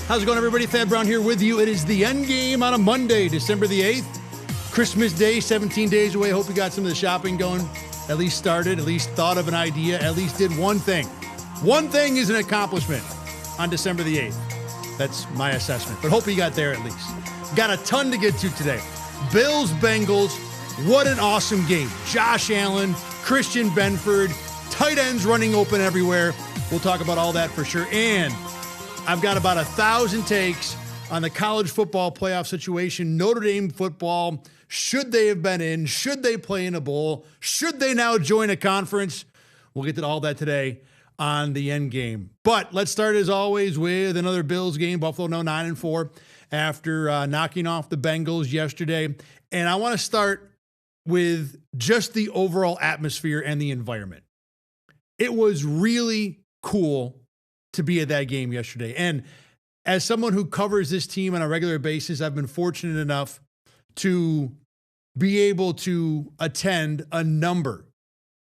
How's it going, everybody? Thad Brown here with you. It is the Endgame on a Monday, December the 8th. Christmas Day, 17 days away. Hope you got some of the shopping going. At least started, at least thought of an idea, at least did one thing. One thing is an accomplishment on December the 8th. That's my assessment. But hope you got there at least. Got a ton to get to today. Bills, Bengals. What an awesome game. Josh Allen, Christian Benford, tight ends running open everywhere. We'll talk about all that for sure. And I've got about 1,000 takes on the college football playoff situation. Notre Dame football. Should they have been in? Should they play in a bowl? Should they now join a conference? We'll get to all that today on the end game. But let's start, as always, with another Bills game. Buffalo now 9-4 after knocking off the Bengals yesterday. And I want to start with just the overall atmosphere and the environment. It was really cool to be at that game yesterday. And as someone who covers this team on a regular basis, I've been fortunate enough to be able to attend a number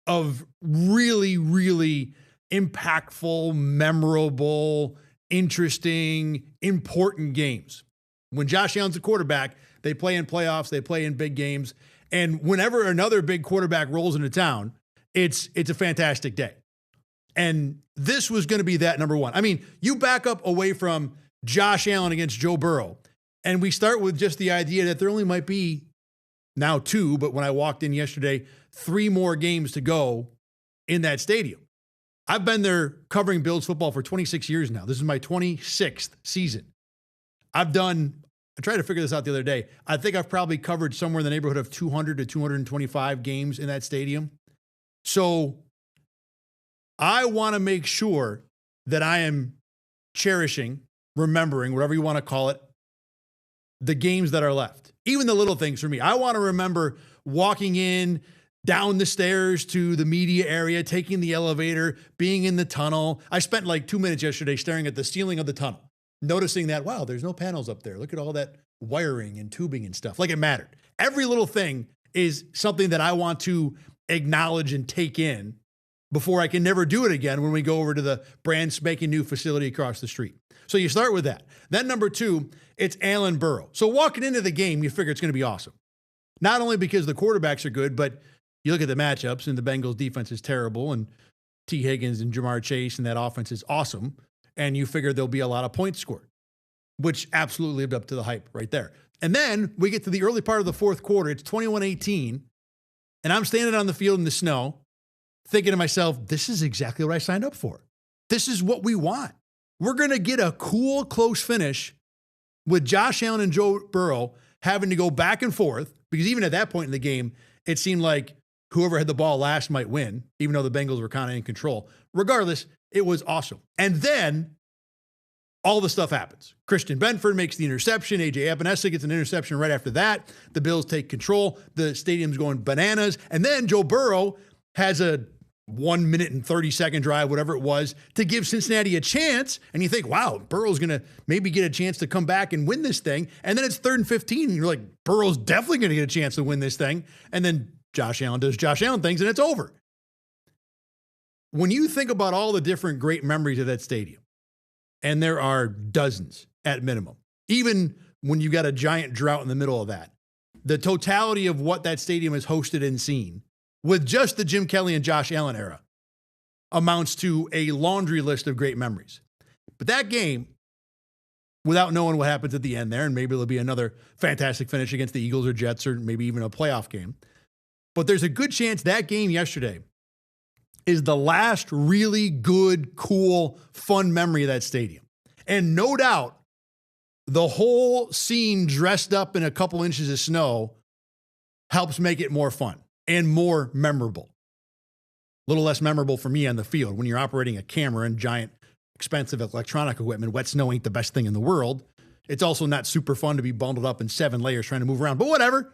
of really, really impactful, memorable, interesting, important games. When Josh Allen's a quarterback, they play in playoffs, they play in big games. And whenever another big quarterback rolls into town, it's a fantastic day. And this was going to be that number one. I mean, you back up away from Josh Allen against Joe Burrow, and we start with just the idea that there only might be now 2, but when I walked in yesterday, 3 more games to go in that stadium. I've been there covering Bills football for 26 years now. This is my 26th season. I tried to figure this out the other day. I think I've probably covered somewhere in the neighborhood of 200 to 225 games in that stadium. So I want to make sure that I am cherishing, remembering, whatever you want to call it, the games that are left. Even the little things for me. I want to remember walking in, down the stairs to the media area, taking the elevator, being in the tunnel. I spent like 2 minutes yesterday staring at the ceiling of the tunnel, noticing that, wow, there's no panels up there. Look at all that wiring and tubing and stuff. Like it mattered. Every little thing is something that I want to acknowledge and take in before I can never do it again when we go over to the brand spanking new facility across the street. So you start with that. Then number 2, it's Allen Burrow. So walking into the game, you figure it's going to be awesome. Not only because the quarterbacks are good, but you look at the matchups and the Bengals defense is terrible and T. Higgins and Jamar Chase and that offense is awesome. And you figure there'll be a lot of points scored, which absolutely lived up to the hype right there. And then we get to the early part of the fourth quarter. It's 21-18. And I'm standing on the field in the snow thinking to myself, this is exactly what I signed up for. This is what we want. We're going to get a cool, close finish with Josh Allen and Joe Burrow having to go back and forth, because even at that point in the game, it seemed like whoever had the ball last might win, even though the Bengals were kind of in control. Regardless, it was awesome. And then all the stuff happens. Christian Benford makes the interception. A.J. Epinesa gets an interception right after that. The Bills take control. The stadium's going bananas. And then Joe Burrow has a 1 minute and 30-second drive, whatever it was, to give Cincinnati a chance. And you think, wow, Burrow's going to maybe get a chance to come back and win this thing. And then it's 3rd and 15. And you're like, Burrow's definitely going to get a chance to win this thing. And then Josh Allen does Josh Allen things, and it's over. When you think about all the different great memories of that stadium, and there are dozens at minimum, even when you got a giant drought in the middle of that, the totality of what that stadium has hosted and seen with just the Jim Kelly and Josh Allen era amounts to a laundry list of great memories. But that game, without knowing what happens at the end there, and maybe there'll be another fantastic finish against the Eagles or Jets or maybe even a playoff game, but there's a good chance that game yesterday is the last really good, cool, fun memory of that stadium. And no doubt, the whole scene dressed up in a couple inches of snow helps make it more fun and more memorable. A little less memorable for me on the field when you're operating a camera and giant, expensive electronic equipment. Wet snow ain't the best thing in the world. It's also not super fun to be bundled up in 7 layers trying to move around, but whatever.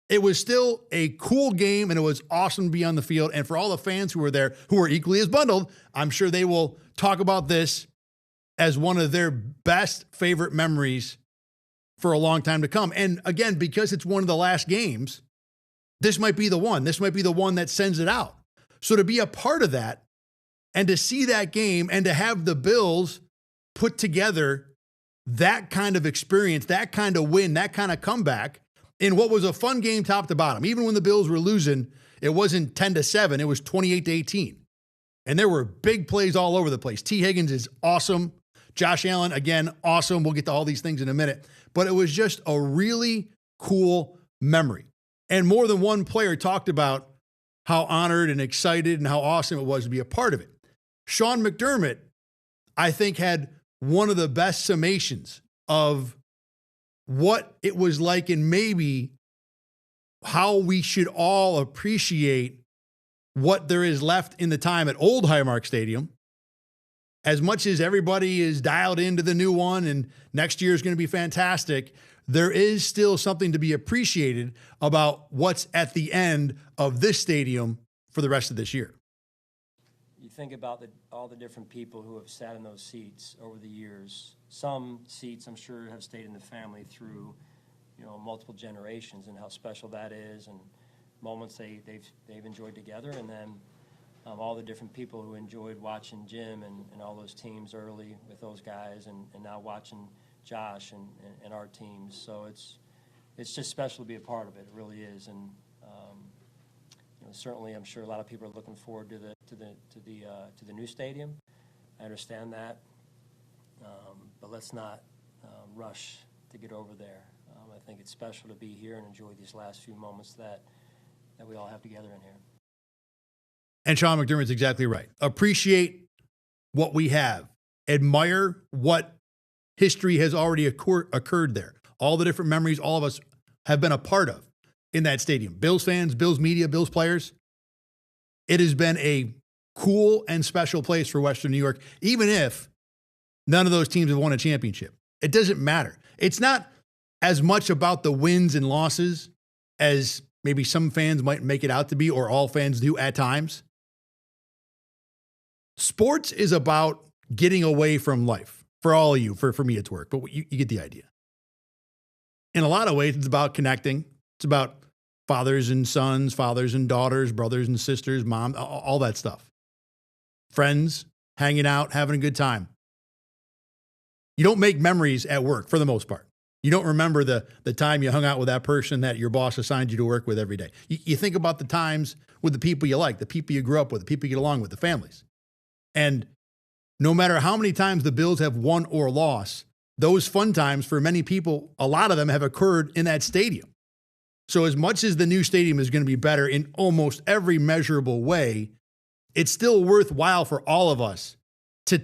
It was still a cool game, and it was awesome to be on the field. And for all the fans who were there, who are equally as bundled, I'm sure they will talk about this as one of their best favorite memories for a long time to come. And again, because it's one of the last games, this might be the one. This might be the one that sends it out. So to be a part of that and to see that game and to have the Bills put together that kind of experience, that kind of win, that kind of comeback in what was a fun game top to bottom. Even when the Bills were losing, it wasn't 10-7, it was 28-18. And there were big plays all over the place. T. Higgins is awesome. Josh Allen, again, awesome. We'll get to all these things in a minute. But it was just a really cool memory. And more than one player talked about how honored and excited and how awesome it was to be a part of it. Sean McDermott, I think, had one of the best summations of what it was like and maybe how we should all appreciate what there is left in the time at Old Highmark Stadium. As much as everybody is dialed into the new one and next year is going to be fantastic, there is still something to be appreciated about what's at the end of this stadium for the rest of this year. You think about all the different people who have sat in those seats over the years. Some seats, I'm sure, have stayed in the family through, multiple generations, and how special that is, and moments they've enjoyed together, and then all the different people who enjoyed watching Jim and all those teams early with those guys, and now watching Josh and our teams. So it's just special to be a part of it. It really is, and certainly I'm sure a lot of people are looking forward to the new stadium. I understand that, but let's not rush to get over there. I think it's special to be here and enjoy these last few moments that we all have together in here. And Sean McDermott's exactly right. Appreciate what we have. Admire what history has already occurred there. All the different memories all of us have been a part of in that stadium. Bills fans, Bills media, Bills players. It has been a cool and special place for Western New York, even if none of those teams have won a championship. It doesn't matter. It's not as much about the wins and losses as maybe some fans might make it out to be, or all fans do at times. Sports is about getting away from life. For all of you, for me it's work, but you get the idea. In a lot of ways, it's about connecting. It's about fathers and sons, fathers and daughters, brothers and sisters, mom, all that stuff. Friends, hanging out, having a good time. You don't make memories at work for the most part. You don't remember the time you hung out with that person that your boss assigned you to work with every day. You think about the times with the people you like, the people you grew up with, the people you get along with, the families. And no matter how many times the Bills have won or lost, those fun times for many people, a lot of them have occurred in that stadium. So as much as the new stadium is going to be better in almost every measurable way, it's still worthwhile for all of us to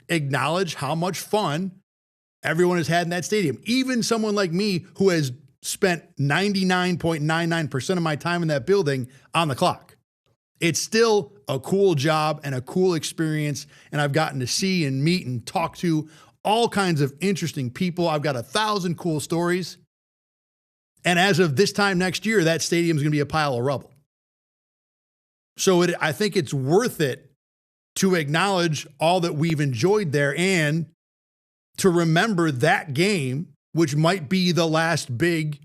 acknowledge how much fun everyone has had in that stadium. Even someone like me who has spent 99.99% of my time in that building on the clock. It's still a cool job and a cool experience, and I've gotten to see and meet and talk to all kinds of interesting people. I've got 1,000 cool stories. And as of this time next year, that stadium is going to be a pile of rubble. So I think it's worth it to acknowledge all that we've enjoyed there and to remember that game, which might be the last big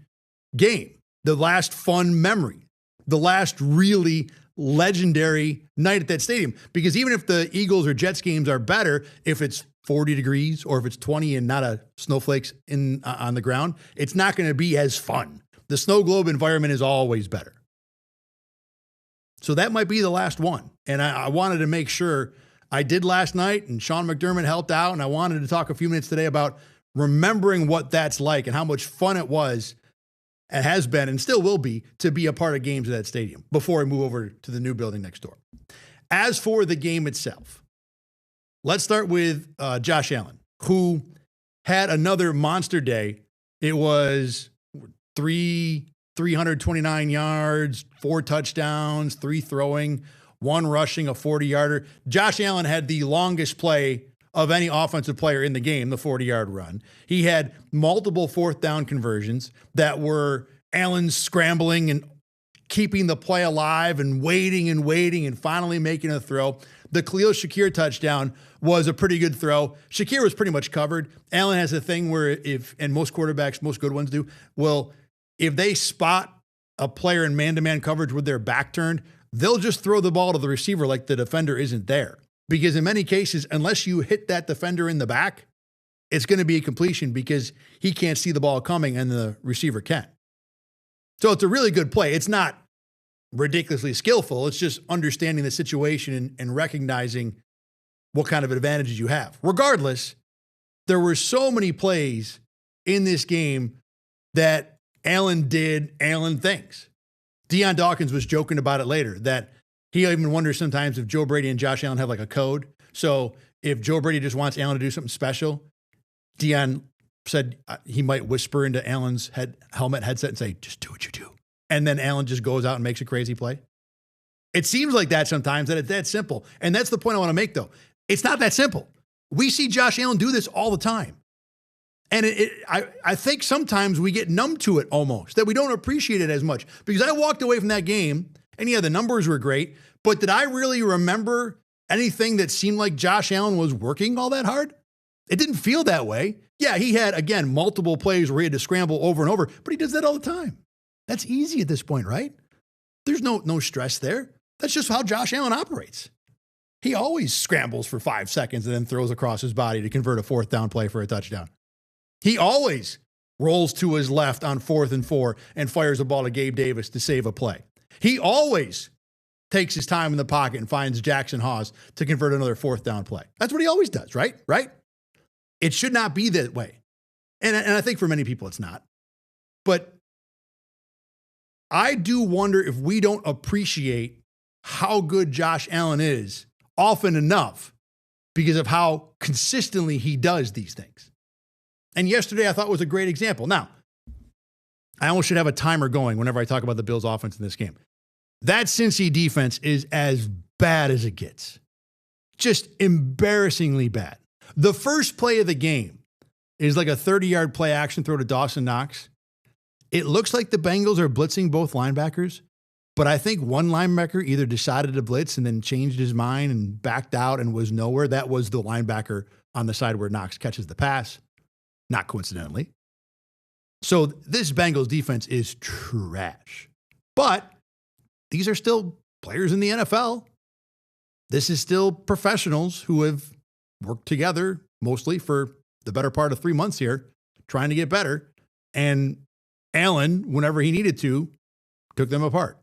game, the last fun memory, the last really legendary night at that stadium. Because even if the Eagles or Jets games are better, if it's 40 degrees or if it's 20 and not a snowflakes on the ground, it's not going to be as fun. The snow globe environment is always better. So that might be the last one. And I wanted to make sure I did last night, and Sean McDermott helped out, and I wanted to talk a few minutes today about remembering what that's like and how much fun it was and has been and still will be to be a part of games at that stadium before I move over to the new building next door. As for the game itself, let's start with Josh Allen, who had another monster day. It was 329 yards, 4 touchdowns, 3 throwing, 1 rushing, a 40-yarder. Josh Allen had the longest play of any offensive player in the game, the 40-yard run. He had multiple 4th down conversions that were Allen scrambling and keeping the play alive and waiting and finally making a throw. The Khalil Shakir touchdown was a pretty good throw. Shakir was pretty much covered. Allen has a thing where and most quarterbacks, most good ones do, if they spot a player in man-to-man coverage with their back turned, they'll just throw the ball to the receiver like the defender isn't there. Because in many cases, unless you hit that defender in the back, it's going to be a completion because he can't see the ball coming and the receiver can. So it's a really good play. It's not ridiculously skillful. It's just understanding the situation and recognizing what kind of advantages you have. Regardless, there were so many plays in this game that Allen did Allen things. Deion Dawkins was joking about it later, that he even wonders sometimes if Joe Brady and Josh Allen have like a code. So if Joe Brady just wants Allen to do something special, Deion said he might whisper into Allen's helmet headset and say, just do what you do. And then Allen just goes out and makes a crazy play. It seems like that sometimes, that it's that simple. And that's the point I want to make, though. It's not that simple. We see Josh Allen do this all the time. And I think sometimes we get numb to it almost, that we don't appreciate it as much. Because I walked away from that game, and yeah, the numbers were great, but did I really remember anything that seemed like Josh Allen was working all that hard? It didn't feel that way. Yeah, he had, again, multiple plays where he had to scramble over and over, but he does that all the time. That's easy at this point, right? There's no stress there. That's just how Josh Allen operates. He always scrambles for 5 seconds and then throws across his body to convert a 4th down play for a touchdown. He always rolls to his left on 4th and 4 and fires a ball to Gabe Davis to save a play. He always takes his time in the pocket and finds Jackson Hawes to convert another 4th down play. That's what he always does, right? Right? It should not be that way. And I think for many people it's not. But I do wonder if we don't appreciate how good Josh Allen is often enough because of how consistently he does these things. And yesterday I thought was a great example. Now, I almost should have a timer going whenever I talk about the Bills offense in this game. That Cincy defense is as bad as it gets. Just embarrassingly bad. The first play of the game is like a 30-yard play action throw to Dawson Knox. It looks like the Bengals are blitzing both linebackers, but I think one linebacker either decided to blitz and then changed his mind and backed out and was nowhere. That was the linebacker on the side where Knox catches the pass, not coincidentally. So this Bengals defense is trash. But these are still players in the NFL. This is still professionals who have worked together mostly for the better part of 3 months here, trying to get better. And Allen, whenever he needed to, took them apart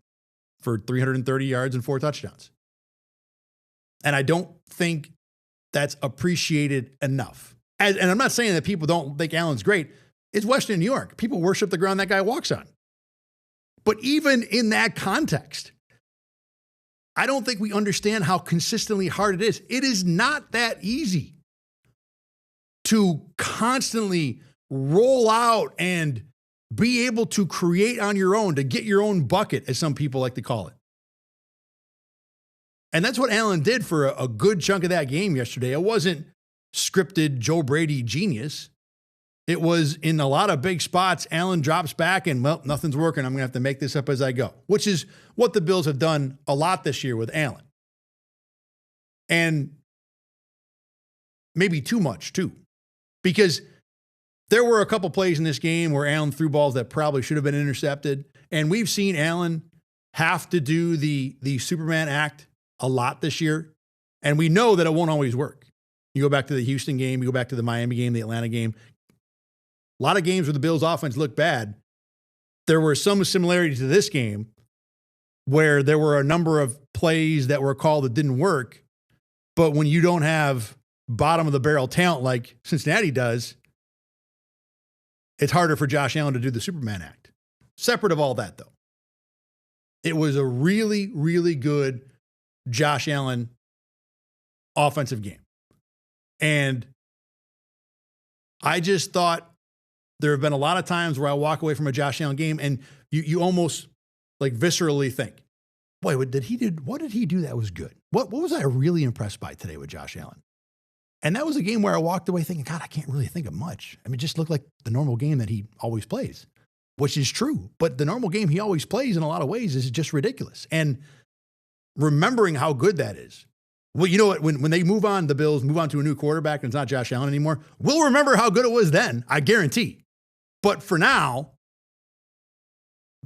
for 330 yards and 4 touchdowns. And I don't think that's appreciated enough. And I'm not saying that people don't think Allen's great. It's Western New York. People worship the ground that guy walks on. But even in that context, I don't think we understand how consistently hard it is. It is not that easy to constantly roll out and be able to create on your own, to get your own bucket, as some people like to call it. And that's what Allen did for a good chunk of that game yesterday. It wasn't scripted Joe Brady genius. It was in a lot of big spots. Allen drops back and, well, nothing's working. I'm going to have to make this up as I go, which is what the Bills have done a lot this year with Allen. And maybe too much, too, because there were a couple plays in this game where Allen threw balls that probably should have been intercepted. And we've seen Allen have to do the Superman act a lot this year. And we know that it won't always work. You go back to the Houston game, you go back to the Miami game, the Atlanta game. A lot of games where the Bills offense looked bad. There were some similarities to this game where there were a number of plays that were called that didn't work. But when you don't have bottom of the barrel talent like Cincinnati does, it's harder for Josh Allen to do the Superman act. Separate of all that, though, it was a really, really good Josh Allen offensive game. And I just thought there have been a lot of times where I walk away from a Josh Allen game and you almost like viscerally think, boy, what did he do that was good? What was I really impressed by today with Josh Allen? And that was a game where I walked away thinking, God, I can't really think of much. I mean, it just looked like the normal game that he always plays, which is true. But the normal game he always plays in a lot of ways is just ridiculous. And remembering how good that is. Well, you know what? When they move on, the Bills move on to a new quarterback and it's not Josh Allen anymore, we'll remember how good it was then, I guarantee. But for now,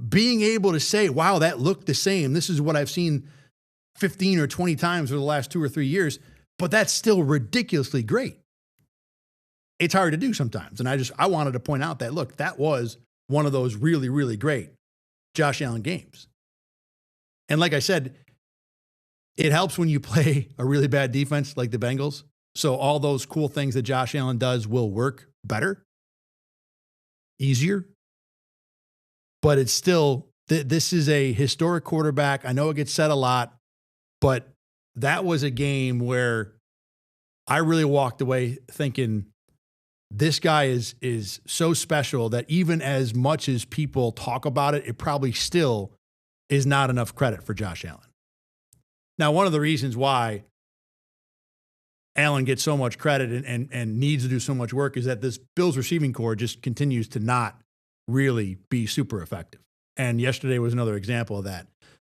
being able to say, wow, that looked the same. This is what I've seen 15 or 20 times over the last 2 or 3 years, but that's still ridiculously great. it's hard to do sometimes. And I wanted to point out that, look, that was one of those really, really great Josh Allen games. And like I said, it helps when you play a really bad defense like the Bengals. So all those cool things that Josh Allen does will work better, easier. But it's still, this is a historic quarterback. I know it gets said a lot, but that was a game where I really walked away thinking this guy is so special that even as much as people talk about it, it probably still is not enough credit for Josh Allen. Now, one of the reasons why Allen gets so much credit and needs to do so much work is that this Bills receiving core just continues to not really be super effective. And yesterday was another example of that.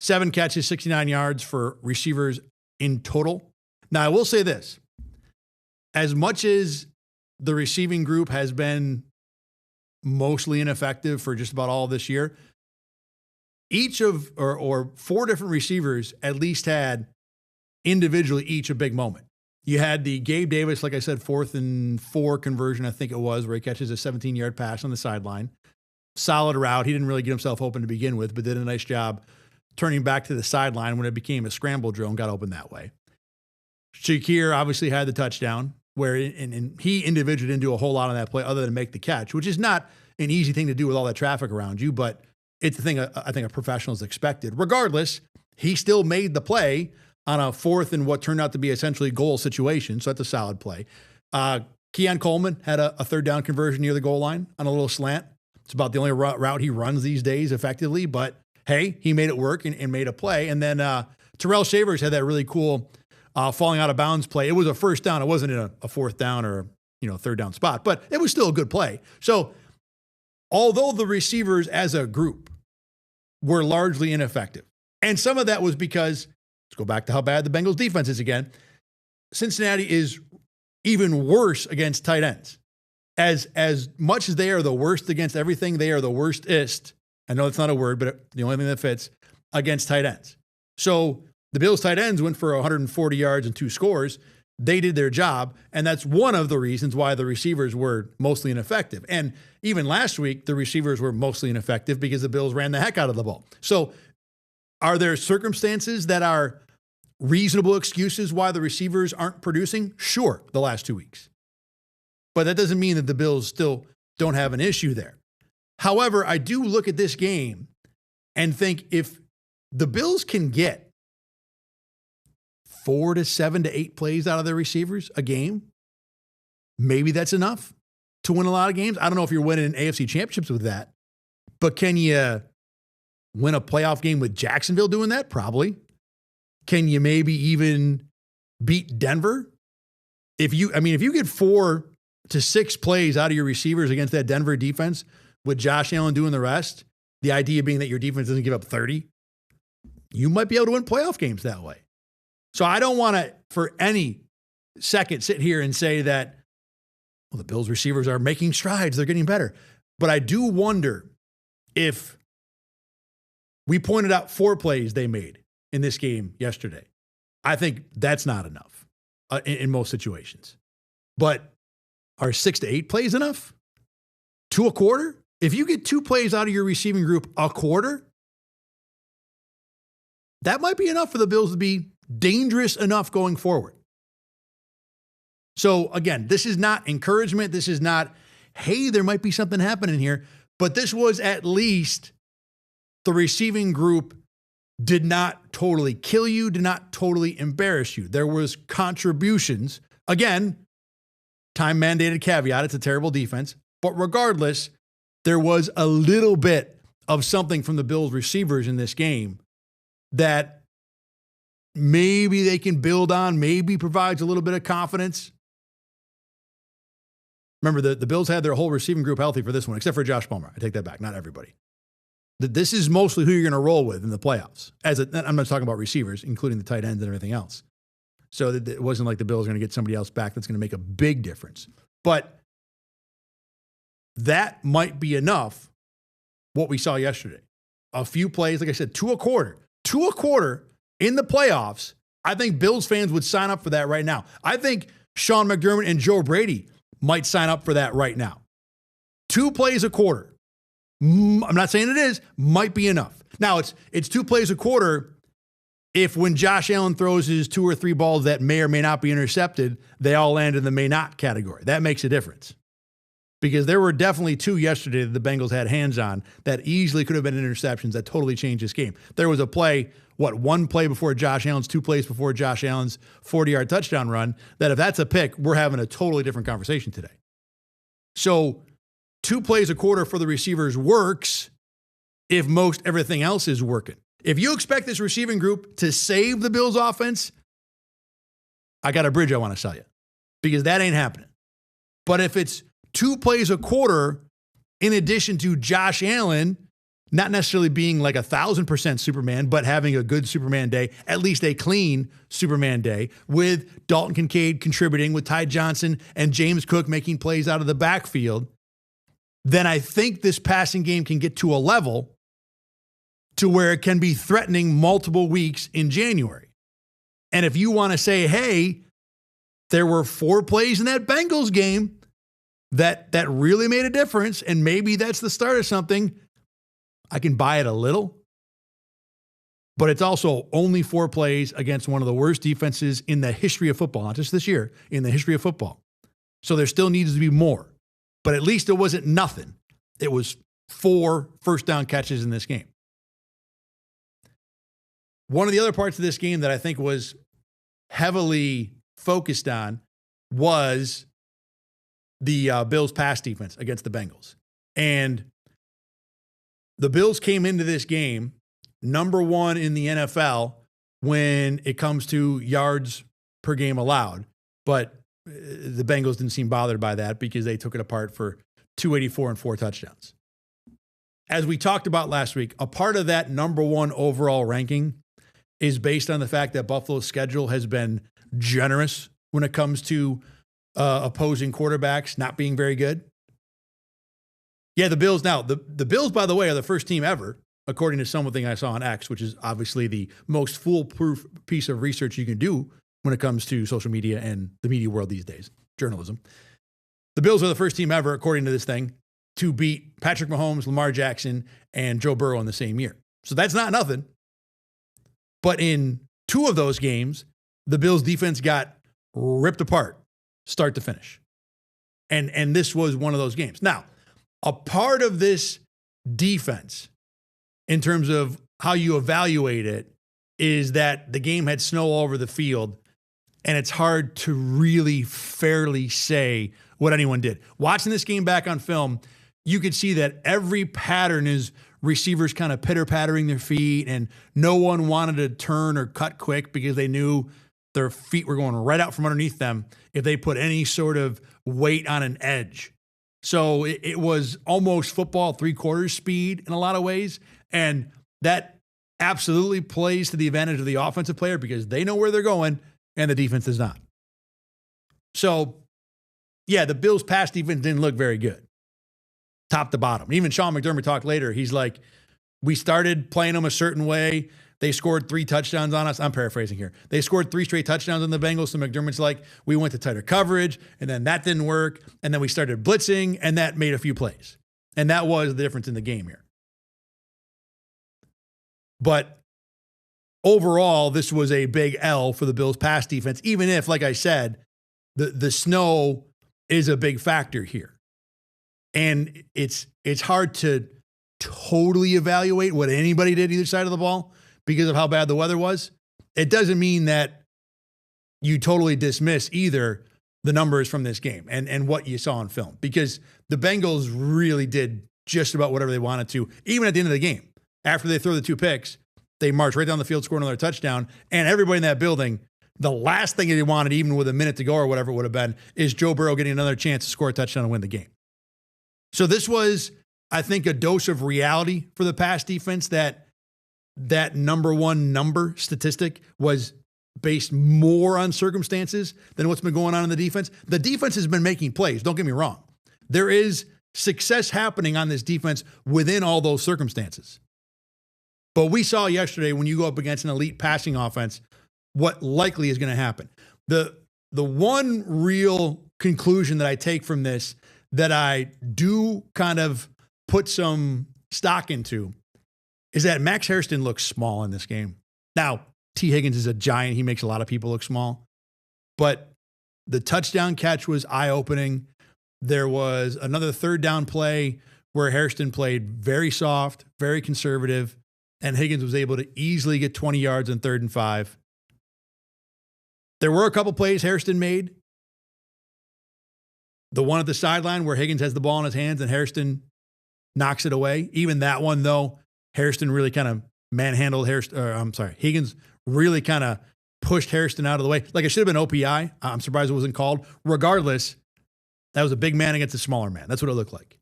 7 catches, 69 yards for receivers in total. Now, I will say this. As much as the receiving group has been mostly ineffective for just about all this year, each of, or 4 different receivers at least had individually each a big moment. You had the Gabe Davis, like I said, 4th and 4 conversion, I think it was, where he catches a 17-yard pass on the sideline. Solid route. He didn't really get himself open to begin with, but did a nice job turning back to the sideline when it became a scramble drill and got open that way. Shakir obviously had the touchdown, where and he individually didn't do a whole lot on that play other than make the catch, which is not an easy thing to do with all that traffic around you, but it's the thing I think a professional is expected. Regardless, he still made the play on a 4th and what turned out to be essentially goal situation, so that's a solid play. Keon Coleman had a 3rd down conversion near the goal line on a little slant. It's about the only route he runs these days effectively, but hey, he made it work and made a play. And then Terrell Shavers had that really cool falling out of bounds play. It was a 1st down. It wasn't in a 4th down or 3rd down spot, but it was still a good play. So although the receivers as a group were largely ineffective, and some of that was because, let's go back to how bad the Bengals defense is again, Cincinnati is even worse against tight ends. As much as they are the worst against everything, they are the worstest. I know that's not a word, but the only thing that fits against tight ends. So the Bills tight ends went for 140 yards and 2 scores. They did their job, and that's one of the reasons why the receivers were mostly ineffective. And even last week, the receivers were mostly ineffective because the Bills ran the heck out of the ball. So are there circumstances that are reasonable excuses why the receivers aren't producing? Sure, the last 2 weeks. But that doesn't mean that the Bills still don't have an issue there. However, I do look at this game and think if the Bills can get 4 to 7 to 8 plays out of their receivers a game, maybe that's enough to win a lot of games. I don't know if you're winning AFC championships with that, but can you win a playoff game with Jacksonville doing that? Probably. Can you maybe even beat Denver? If you get 4 to 6 plays out of your receivers against that Denver defense with Josh Allen doing the rest, the idea being that your defense doesn't give up 30, you might be able to win playoff games that way. So I don't want to, for any second, sit here and say that, well, the Bills receivers are making strides, they're getting better. But I do wonder if we pointed out 4 plays they made in this game yesterday. I think that's not enough in most situations. But are 6 to 8 plays enough? 2 a quarter? If you get 2 plays out of your receiving group a quarter, that might be enough for the Bills to be dangerous enough going forward. So again, this is not encouragement. This is not, hey, there might be something happening here. But this was at least the receiving group did not totally kill you, did not totally embarrass you. There was contributions. Again, time-mandated caveat, it's a terrible defense. But regardless, there was a little bit of something from the Bills receivers in this game that maybe they can build on, maybe provides a little bit of confidence. Remember, the Bills had their whole receiving group healthy for this one, except for Josh Palmer. I take that back, not everybody. This is mostly who you're going to roll with in the playoffs. I'm not talking about receivers, including the tight ends and everything else. So it wasn't like the Bills are going to get somebody else back that's going to make a big difference. But that might be enough, what we saw yesterday. A few plays, like I said, 2 a quarter. 2 a quarter in the playoffs. I think Bills fans would sign up for that right now. I think Sean McDermott and Joe Brady might sign up for that right now. 2 plays a quarter. I'm not saying it is, might be enough. Now, it's 2 plays a quarter if when Josh Allen throws his 2 or 3 balls that may or may not be intercepted, they all land in the may not category. That makes a difference. Because there were definitely 2 yesterday that the Bengals had hands on that easily could have been interceptions that totally changed this game. There was a play, 1 play before Josh Allen's, 2 plays before Josh Allen's 40-yard touchdown run, that if that's a pick, we're having a totally different conversation today. So 2 plays a quarter for the receivers works if most everything else is working. If you expect this receiving group to save the Bills offense, I got a bridge I want to sell you because that ain't happening. But if it's 2 plays a quarter, in addition to Josh Allen, not necessarily being like 1,000% Superman, but having a good Superman day, at least a clean Superman day, with Dalton Kincaid contributing, with Ty Johnson and James Cook making plays out of the backfield, then I think this passing game can get to a level to where it can be threatening multiple weeks in January. And if you want to say, hey, there were 4 plays in that Bengals game that really made a difference, and maybe that's the start of something, I can buy it a little. But it's also only 4 plays against one of the worst defenses in the history of football, not just this year, in the history of football. So there still needs to be more. But at least it wasn't nothing. It was 4 first down catches in this game. One of the other parts of this game that I think was heavily focused on was the Bills' pass defense against the Bengals. And the Bills came into this game number 1 in the NFL when it comes to yards per game allowed. But the Bengals didn't seem bothered by that because they took it apart for 284 and 4 touchdowns. As we talked about last week, a part of that number 1 overall ranking is based on the fact that Buffalo's schedule has been generous when it comes to opposing quarterbacks not being very good. Yeah, the Bills now, the Bills, by the way, are the first team ever, according to something I saw on X, which is obviously the most foolproof piece of research you can do when it comes to social media and the media world these days, journalism. The Bills are the first team ever, according to this thing, to beat Patrick Mahomes, Lamar Jackson, and Joe Burrow in the same year. So that's not nothing. But in 2 of those games, the Bills defense got ripped apart, start to finish. And this was one of those games. Now, a part of this defense, in terms of how you evaluate it, is that the game had snow all over the field, and it's hard to really fairly say what anyone did. Watching this game back on film, you could see that every pattern is receivers kind of pitter-pattering their feet, and no one wanted to turn or cut quick because they knew their feet were going right out from underneath them if they put any sort of weight on an edge. So it was almost football 3/4 speed in a lot of ways, and that absolutely plays to the advantage of the offensive player because they know where they're going and the defense does not. So, yeah, the Bills' pass defense didn't look very good, top to bottom. Even Sean McDermott talked later. He's like, we started playing them a certain way. They scored 3 touchdowns on us. I'm paraphrasing here. They scored 3 straight touchdowns on the Bengals. So McDermott's like, we went to tighter coverage, and then that didn't work. And then we started blitzing, and that made a few plays. And that was the difference in the game here. But overall, this was a big L for the Bills' pass defense, even if, like I said, the snow is a big factor here. And it's hard to totally evaluate what anybody did either side of the ball because of how bad the weather was. It doesn't mean that you totally dismiss either the numbers from this game and what you saw on film, because the Bengals really did just about whatever they wanted to, even at the end of the game. After they throw the 2 picks, they marched right down the field, scored another touchdown, and everybody in that building, the last thing they wanted, even with a minute to go or whatever it would have been, is Joe Burrow getting another chance to score a touchdown and win the game. So this was, I think, a dose of reality for the pass defense that number 1 number statistic was based more on circumstances than what's been going on in the defense. The defense has been making plays. Don't get me wrong. There is success happening on this defense within all those circumstances. But we saw yesterday when you go up against an elite passing offense, what likely is going to happen. The one real conclusion that I take from this that I do kind of put some stock into is that Max Hairston looks small in this game. Now, T. Higgins is a giant. He makes a lot of people look small. But the touchdown catch was eye-opening. There was another third down play where Hairston played very soft, very conservative, and Higgins was able to easily get 20 yards on 3rd and 5. There were a couple plays Hairston made. The one at the sideline where Higgins has the ball in his hands and Hairston knocks it away. Even that one, though, Hairston really kind of manhandled Higgins really kind of pushed Hairston out of the way. Like it should have been OPI. I'm surprised it wasn't called. Regardless, that was a big man against a smaller man. That's what it looked like.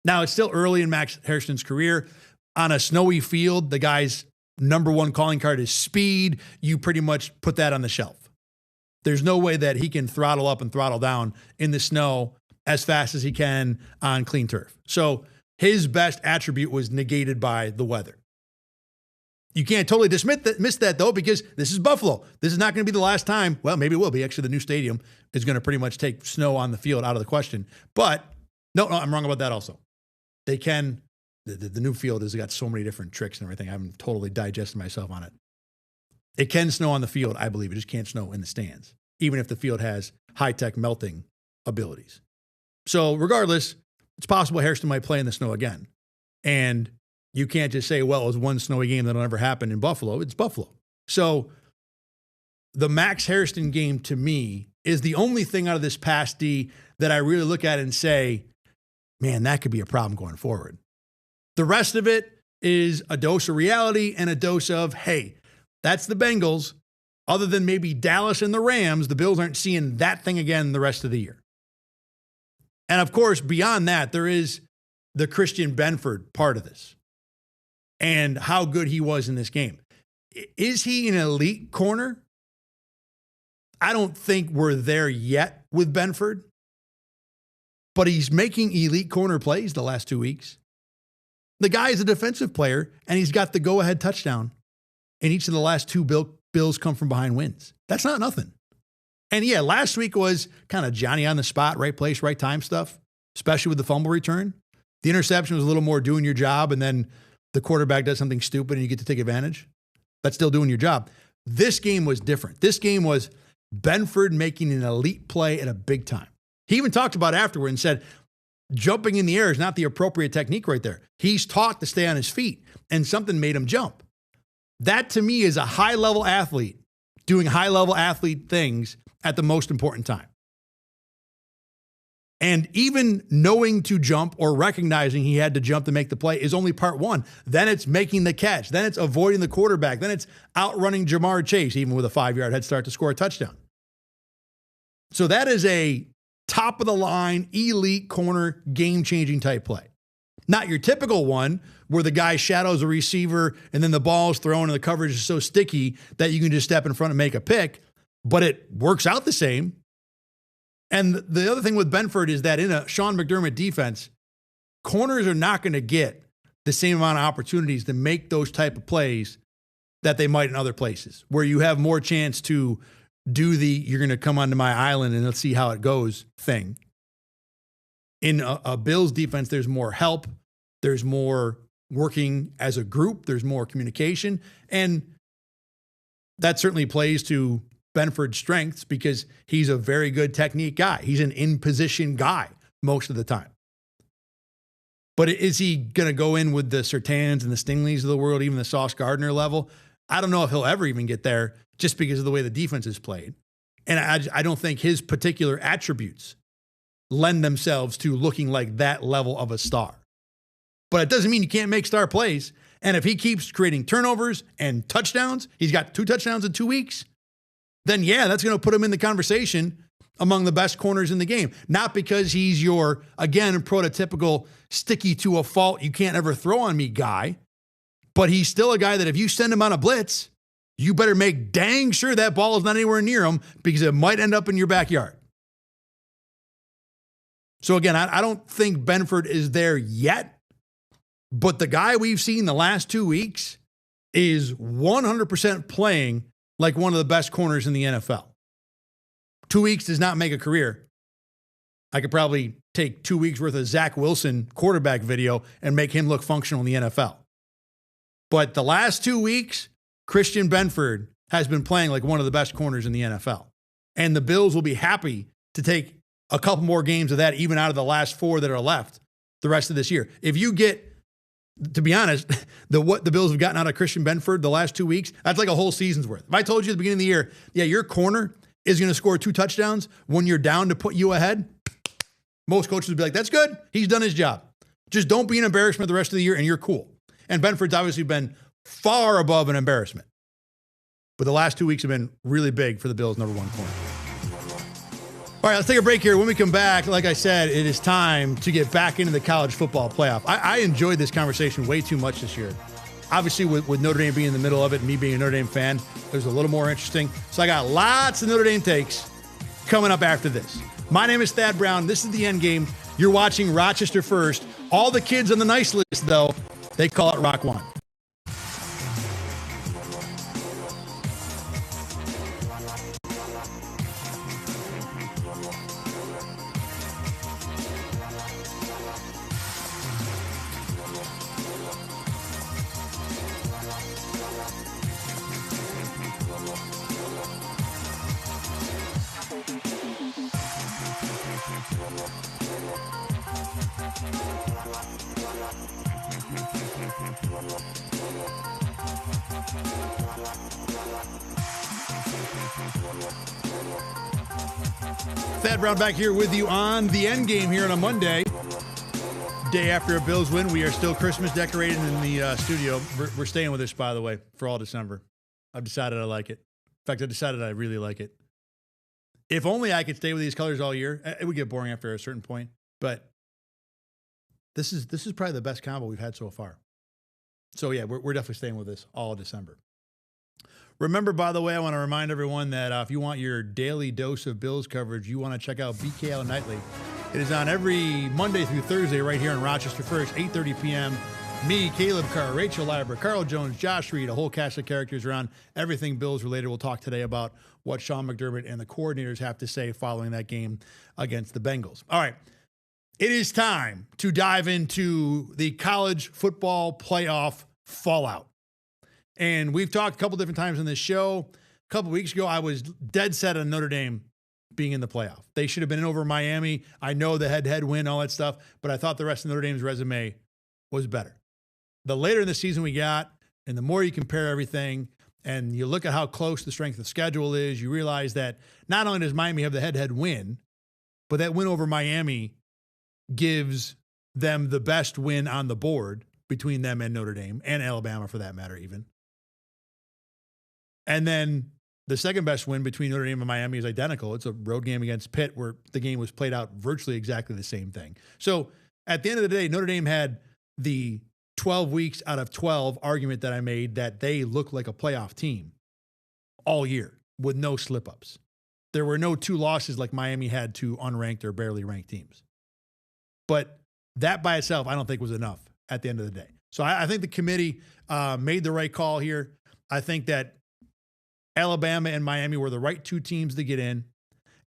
Now, it's still early in Max Hairston's career. On a snowy field, the guy's number one calling card is speed. You pretty much put that on the shelf. There's no way that he can throttle up and throttle down in the snow as fast as he can on clean turf. So his best attribute was negated by the weather. You can't totally dismiss that, though, because this is Buffalo. This is not going to be the last time. Well, maybe it will be. Actually, the new stadium is going to pretty much take snow on the field out of the question. But no, I'm wrong about that also. They can. The new field has got so many different tricks and everything. I haven't totally digested myself on it. It can snow on the field, I believe. It just can't snow in the stands, even if the field has high-tech melting abilities. So regardless, it's possible Hairston might play in the snow again. And you can't just say, well, it was one snowy game that'll never happen in Buffalo. It's Buffalo. So the Max Hairston game, to me, is the only thing out of this past D that I really look at and say, man, that could be a problem going forward. The rest of it is a dose of reality and a dose of, hey, that's the Bengals. Other than maybe Dallas and the Rams, the Bills aren't seeing that thing again the rest of the year. And of course, beyond that, there is the Christian Benford part of this and how good he was in this game. Is he an elite corner? I don't think we're there yet with Benford, but he's making elite corner plays the last 2 weeks. The guy is a defensive player, and he's got the go-ahead touchdown in each of the last 2 Bills come from behind wins. That's not nothing. And yeah, last week was kind of Johnny on the spot, right place, right time stuff, especially with the fumble return. The interception was a little more doing your job, and then the quarterback does something stupid and you get to take advantage. That's still doing your job. This game was different. This game was Benford making an elite play at a big time. He even talked about it afterward and said, jumping in the air is not the appropriate technique right there. He's taught to stay on his feet, and something made him jump. That, to me, is a high-level athlete doing high-level athlete things at the most important time. And even knowing to jump or recognizing he had to jump to make the play is only part one. Then it's making the catch. Then it's avoiding the quarterback. Then it's outrunning Jamar Chase, even with a 5-yard head start to score a touchdown. So that is a top-of-the-line, elite corner, game-changing type play. Not your typical one where the guy shadows a receiver and then the ball's thrown and the coverage is so sticky that you can just step in front and make a pick, but it works out the same. And the other thing with Benford is that in a Sean McDermott defense, corners are not going to get the same amount of opportunities to make those type of plays that they might in other places, where you have more chance to do the you're going to come onto my island and let's see how it goes thing. In a Bills defense, there's more help. There's more working as a group. There's more communication. And that certainly plays to Benford's strengths because he's a very good technique guy. He's an in-position guy most of the time. But is he going to go in with the Surtains and the Stingleys of the world, even the Sauce Gardner level? I don't know if he'll ever even get there just because of the way the defense is played. And I don't think his particular attributes lend themselves to looking like that level of a star. But it doesn't mean you can't make star plays. And if he keeps creating turnovers and touchdowns, he's got 2 touchdowns in 2 weeks, then yeah, that's going to put him in the conversation among the best corners in the game. Not because he's your, again, prototypical sticky to a fault, you can't ever throw on me guy, but he's still a guy that if you send him on a blitz, you better make dang sure that ball is not anywhere near him because it might end up in your backyard. So again, I don't think Benford is there yet, but the guy we've seen the last 2 weeks is 100% playing like one of the best corners in the NFL. 2 weeks does not make a career, I could probably take 2 weeks worth of Zach Wilson quarterback video and make him look functional in the NFL. But the last 2 weeks, Christian Benford has been playing like one of the best corners in the NFL. And the Bills will be happy to take a couple more games of that, even out of the last 4 that are left the rest of this year. If you get, to be honest, what the Bills have gotten out of Christian Benford the last 2 weeks, that's like a whole season's worth. If I told you at the beginning of the year, yeah, your corner is going to score 2 touchdowns when you're down to put you ahead, most coaches would be like, that's good. He's done his job. Just don't be an embarrassment the rest of the year and you're cool. And Benford's obviously been far above an embarrassment. But the last 2 weeks have been really big for the Bills' number 1 corner. All right, let's take a break here. When we come back, like I said, it is time to get back into the college football playoff. I enjoyed this conversation way too much this year. Obviously, with Notre Dame being in the middle of it and me being a Notre Dame fan, it was a little more interesting. So I got lots of Notre Dame takes coming up after this. My name is Thad Brown. This is the Endgame. You're watching Rochester First. All the kids on the nice list, though, they call it Rock One. Thad Brown back here with you on the Endgame here on a Monday. Day after a Bills win. We are still Christmas decorating in the studio. We're staying with this, by the way, for all December. I've decided I like it. In fact, I decided I really like it. If only I could stay with these colors all year. It would get boring after a certain point. But this is probably the best combo we've had so far. So yeah, we're definitely staying with this all December. Remember, by the way, I want to remind everyone that if you want your daily dose of Bills coverage, you want to check out BKL Nightly. It is on every Monday through Thursday right here in Rochester First, 8:30 p.m. Me, Caleb Carr, Rachel Leiber, Carl Jones, Josh Reed, a whole cast of characters around everything Bills related. We'll talk today about what Sean McDermott and the coordinators have to say following that game against the Bengals. All right, it is time to dive into the college football playoff fallout. And we've talked a couple different times on this show. A couple weeks ago, I was dead set on Notre Dame being in the playoff. They should have been in over Miami. I know the head-to-head win, all that stuff, but I thought the rest of Notre Dame's resume was better. The later in the season we got, and the more you compare everything, and you look at how close the strength of schedule is, you realize that not only does Miami have the head-to-head win, but that win over Miami gives them the best win on the board between them and Notre Dame, and Alabama for that matter even. And then the second best win between Notre Dame and Miami is identical. It's a road game against Pitt where the game was played out virtually exactly the same thing. So at the end of the day, Notre Dame had the 12 weeks out of 12 argument that I made that they look like a playoff team all year with no slip-ups. There were no 2 losses like Miami had to unranked or barely ranked teams. But that by itself, I don't think was enough at the end of the day. So I think the committee made the right call here. I think that Alabama and Miami were the right 2 teams to get in.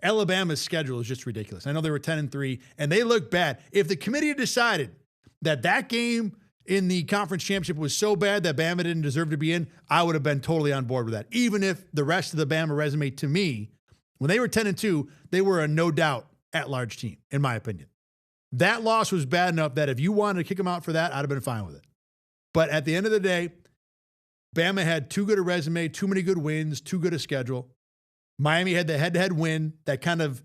Alabama's schedule is just ridiculous. I know they were 10-3, and they look bad. If the committee had decided that game in the conference championship was so bad that Bama didn't deserve to be in, I would have been totally on board with that. Even if the rest of the Bama resume, to me, when they were 10-2, they were a no doubt at-large team, in my opinion. That loss was bad enough that if you wanted to kick them out for that, I'd have been fine with it. But at the end of the day, Bama had too good a resume, too many good wins, too good a schedule. Miami had the head-to-head win that kind of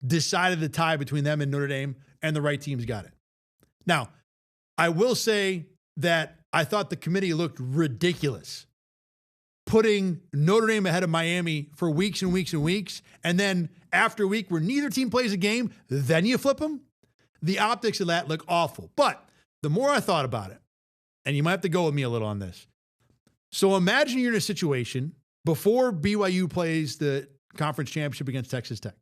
decided the tie between them and Notre Dame, and the right teams got it. Now, I will say that I thought the committee looked ridiculous, putting Notre Dame ahead of Miami for weeks and weeks and weeks, and then after a week where neither team plays a game, then you flip them. The optics of that look awful. But the more I thought about it, and you might have to go with me a little on this. So imagine you're in a situation before BYU plays the conference championship against Texas Tech.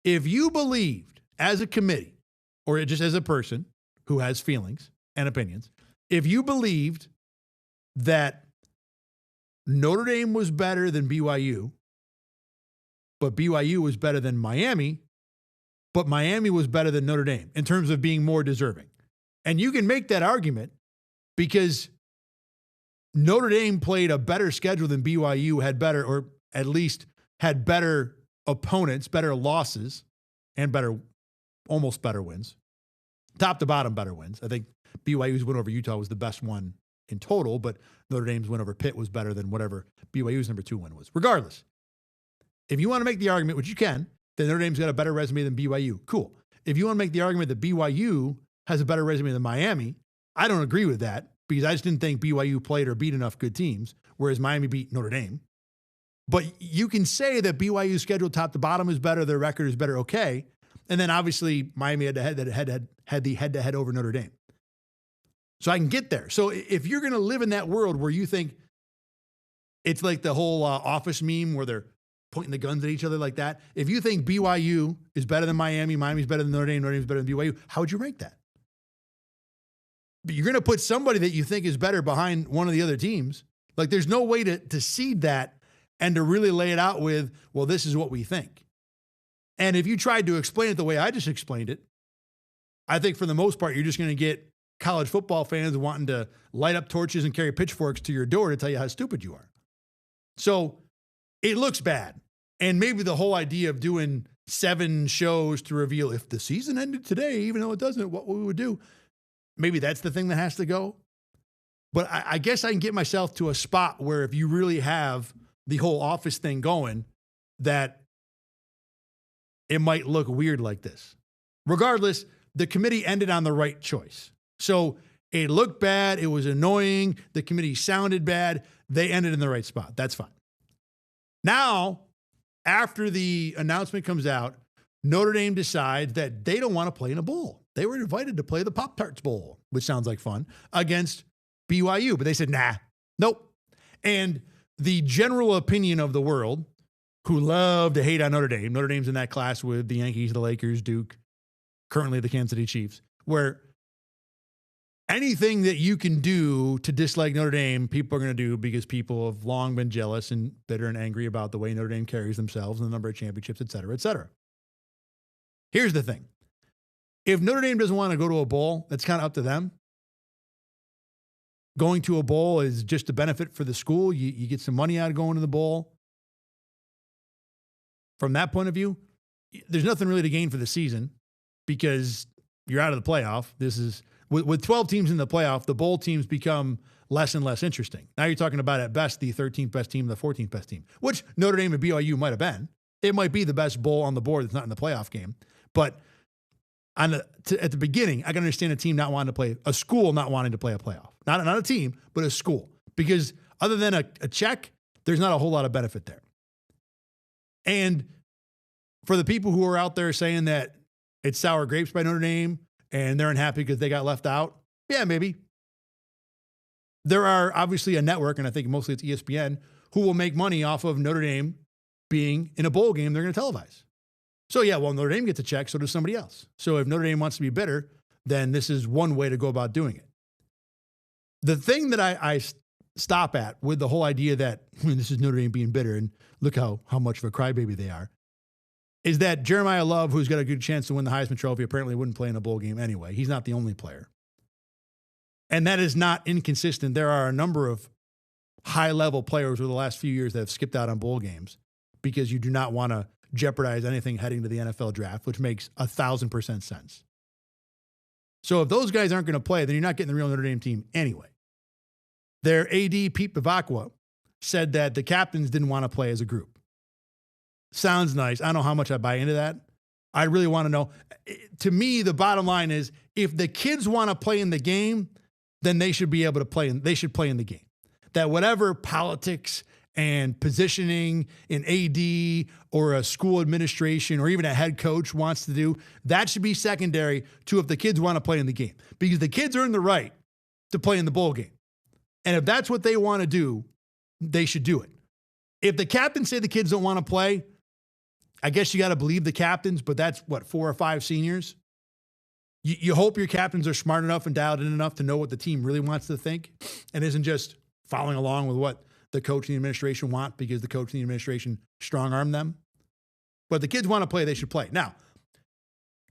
If you believed as a committee, or just as a person who has feelings and opinions, if you believed that Notre Dame was better than BYU, but BYU was better than Miami, but Miami was better than Notre Dame in terms of being more deserving. And you can make that argument because Notre Dame played a better schedule than BYU, had better, or at least had better opponents, better losses, and almost better wins. Top to bottom better wins. I think BYU's win over Utah was the best one in total, but Notre Dame's win over Pitt was better than whatever BYU's number 2 win was. Regardless, if you want to make the argument, which you can, that Notre Dame's got a better resume than BYU, cool. If you want to make the argument that BYU has a better resume than Miami, I don't agree with that because I just didn't think BYU played or beat enough good teams, whereas Miami beat Notre Dame. But you can say that BYU's schedule top to bottom is better, their record is better, okay. And then obviously Miami had the head-to-head over Notre Dame. So I can get there. So if you're going to live in that world where you think it's like the whole Office meme where they're pointing the guns at each other like that, if you think BYU is better than Miami, Miami's better than Notre Dame, Notre Dame's better than BYU, how would you rank that? But you're going to put somebody that you think is better behind one of the other teams. Like there's no way to seed that and to really lay it out with, well, this is what we think. And if you tried to explain it the way I just explained it, I think for the most part, you're just going to get college football fans wanting to light up torches and carry pitchforks to your door to tell you how stupid you are. So it looks bad. And maybe the whole idea of doing 7 shows to reveal if the season ended today, even though it doesn't, what we would do, maybe that's the thing that has to go. But I guess I can get myself to a spot where if you really have the whole Office thing going, that it might look weird like this. Regardless, the committee ended on the right choice. So it looked bad. It was annoying. The committee sounded bad. They ended in the right spot. That's fine. Now, after the announcement comes out, Notre Dame decides that they don't want to play in a bowl. They were invited to play the Pop-Tarts Bowl, which sounds like fun, against BYU. But they said, nah, nope. And the general opinion of the world, who love to hate on Notre Dame's in that class with the Yankees, the Lakers, Duke, currently the Kansas City Chiefs, where anything that you can do to dislike Notre Dame, people are going to do because people have long been jealous and bitter and angry about the way Notre Dame carries themselves and the number of championships, et cetera, et cetera. Here's the thing. If Notre Dame doesn't want to go to a bowl, that's kind of up to them. Going to a bowl is just a benefit for the school. You get some money out of going to the bowl. From that point of view, there's nothing really to gain for the season because you're out of the playoff. This is with 12 teams in the playoff, the bowl teams become less and less interesting. Now you're talking about at best the 13th best team, the 14th best team, which Notre Dame and BYU might have been. It might be the best bowl on the board that's not in the playoff game. But at the beginning, I can understand a school not wanting to play a playoff. Not a team, but a school. Because other than a check, there's not a whole lot of benefit there. And for the people who are out there saying that it's sour grapes by Notre Dame and they're unhappy because they got left out, yeah, maybe. There are obviously a network, and I think mostly it's ESPN, who will make money off of Notre Dame being in a bowl game they're going to televise. So, yeah, well, Notre Dame gets a check, so does somebody else. So if Notre Dame wants to be bitter, then this is one way to go about doing it. The thing that I stop at with the whole idea that this is Notre Dame being bitter and look how much of a crybaby they are, is that Jeremiah Love, who's got a good chance to win the Heisman Trophy, apparently wouldn't play in a bowl game anyway. He's not the only player. And that is not inconsistent. There are a number of high-level players over the last few years that have skipped out on bowl games because you do not want to jeopardize anything heading to the NFL draft, which makes 1,000% sense. So if those guys aren't going to play, then you're not getting the real Notre Dame team anyway. Their AD, Pete Bavacqua, said that the captains didn't want to play as a group. Sounds nice. I don't know how much I buy into that. I really want to know. To me, the bottom line is if the kids want to play in the game, then they should be able to play. They should play in the game. That whatever politics and positioning in AD or a school administration or even a head coach wants to do, that should be secondary to if the kids want to play in the game. Because the kids earn the right to play in the bowl game. And if that's what they want to do, they should do it. If the captains say the kids don't want to play, I guess you got to believe the captains, but that's 4 or 5 seniors. You hope your captains are smart enough and dialed in enough to know what the team really wants to think and isn't just following along with what the coach and the administration want because the coach and the administration strong-arm them. But if the kids want to play, they should play. Now,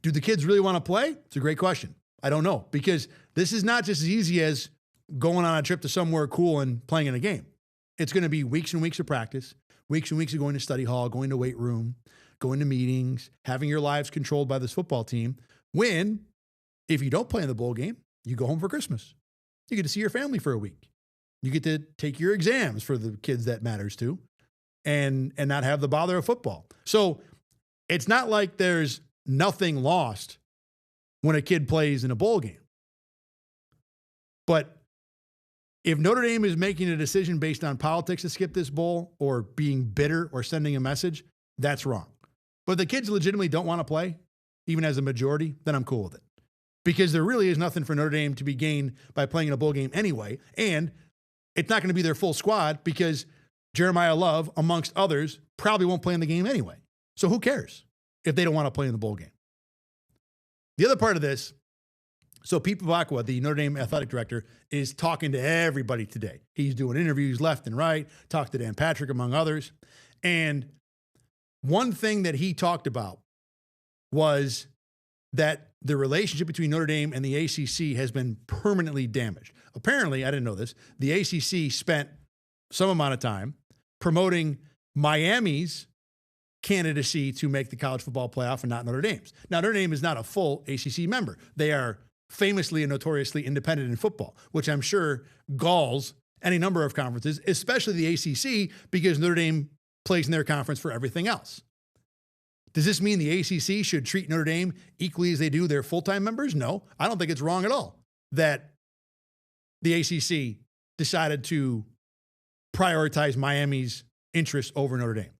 Do the kids really want to play? It's a great question. I don't know, because this is not just as easy as going on a trip to somewhere cool and playing in a game. It's going to be weeks and weeks of practice, weeks and weeks of going to study hall, going to weight room, going to meetings, having your lives controlled by this football team. When, if you don't play in the bowl game, you go home for Christmas. You get to see your family for a week. You get to take your exams for the kids that matters to, and not have the bother of football. So it's not like there's nothing lost when a kid plays in a bowl game. But if Notre Dame is making a decision based on politics to skip this bowl or being bitter or sending a message, that's wrong. But if the kids legitimately don't want to play, even as a majority, then I'm cool with it. Because there really is nothing for Notre Dame to be gained by playing in a bowl game anyway. And it's not going to be their full squad because Jeremiah Love, amongst others, probably won't play in the game anyway. So who cares if they don't want to play in the bowl game? The other part of this, so Pete Bavacqua, the Notre Dame athletic director, is talking to everybody today. He's doing interviews left and right, talked to Dan Patrick, among others. And one thing that he talked about was that the relationship between Notre Dame and the ACC has been permanently damaged. Apparently, I didn't know this, the ACC spent some amount of time promoting Miami's candidacy to make the college football playoff and not Notre Dame's. Now, Notre Dame is not a full ACC member. They are famously and notoriously independent in football, which I'm sure galls any number of conferences, especially the ACC, because Notre Dame plays in their conference for everything else. Does this mean the ACC should treat Notre Dame equally as they do their full-time members? No, I don't think it's wrong at all that the ACC decided to prioritize Miami's interests over Notre Dame.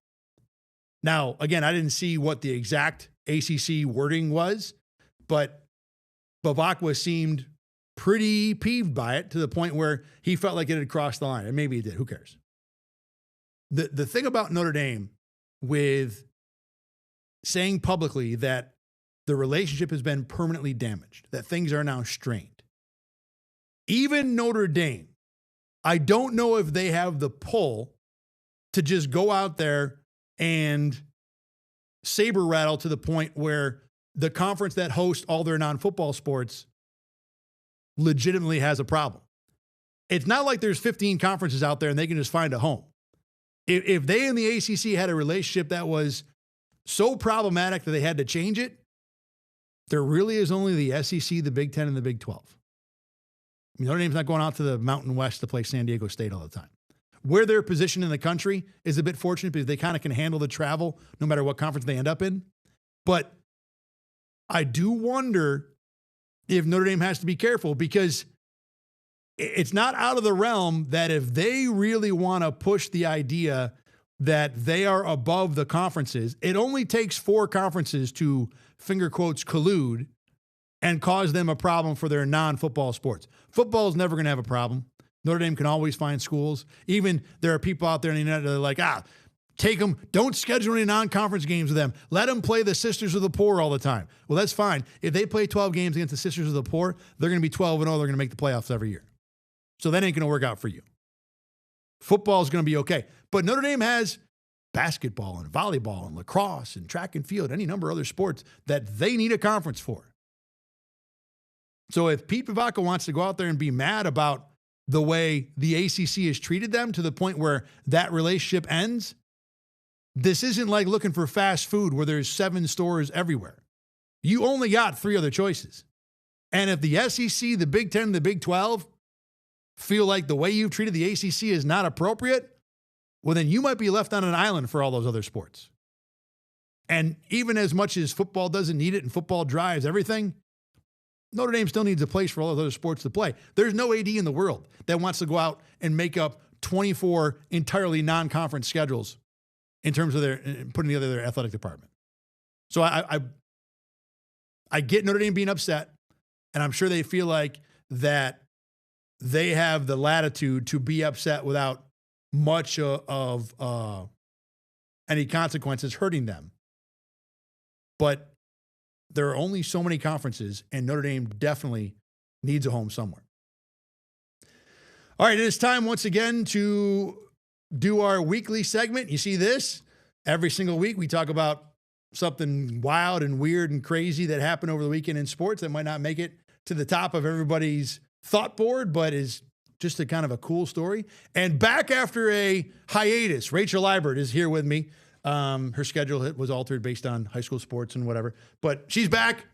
Now, again, I didn't see what the exact ACC wording was, but Bavacqua seemed pretty peeved by it to the point where he felt like it had crossed the line. And maybe it did. Who cares? The thing about Notre Dame with saying publicly that the relationship has been permanently damaged, that things are now strained. Even Notre Dame, I don't know if they have the pull to just go out there and saber rattle to the point where the conference that hosts all their non-football sports legitimately has a problem. It's not like there's 15 conferences out there and they can just find a home. If they and the ACC had a relationship that was so problematic that they had to change it, there really is only the SEC, the Big Ten, and the Big 12. I mean, Notre Dame's not going out to the Mountain West to play San Diego State all the time. Where they're positioned in the country is a bit fortunate because they kind of can handle the travel no matter what conference they end up in. But I do wonder if Notre Dame has to be careful, because it's not out of the realm that if they really want to push the idea that they are above the conferences, it only takes 4 conferences to, finger quotes, collude and cause them a problem for their non-football sports. Football is never going to have a problem. Notre Dame can always find schools. Even there are people out there in the internet that are like, take them, don't schedule any non-conference games with them. Let them play the Sisters of the Poor all the time. Well, that's fine. If they play 12 games against the Sisters of the Poor, they're going to be 12-0. They're going to make the playoffs every year. So that ain't going to work out for you. Football is going to be okay. But Notre Dame has basketball and volleyball and lacrosse and track and field, any number of other sports that they need a conference for. So if Pete Bavacqua wants to go out there and be mad about the way the ACC has treated them to the point where that relationship ends, this isn't like looking for fast food where there's 7 stores everywhere. You only got 3 other choices. And if the SEC, the Big Ten, the Big 12 feel like the way you've treated the ACC is not appropriate, well, then you might be left on an island for all those other sports. And even as much as football doesn't need it and football drives everything, Notre Dame still needs a place for all those other sports to play. There's no AD in the world that wants to go out and make up 24 entirely non-conference schedules in terms of putting together their athletic department. So I get Notre Dame being upset, and I'm sure they feel like that they have the latitude to be upset without much of any consequences hurting them. But there are only so many conferences, and Notre Dame definitely needs a home somewhere. All right, it is time once again to do our weekly segment. You see this? Every single week we talk about something wild and weird and crazy that happened over the weekend in sports that might not make it to the top of everybody's thought board, but is just a kind of a cool story. And back after a hiatus, Rachel Liebert is here with me. Her schedule was altered based on high school sports and whatever, but she's back,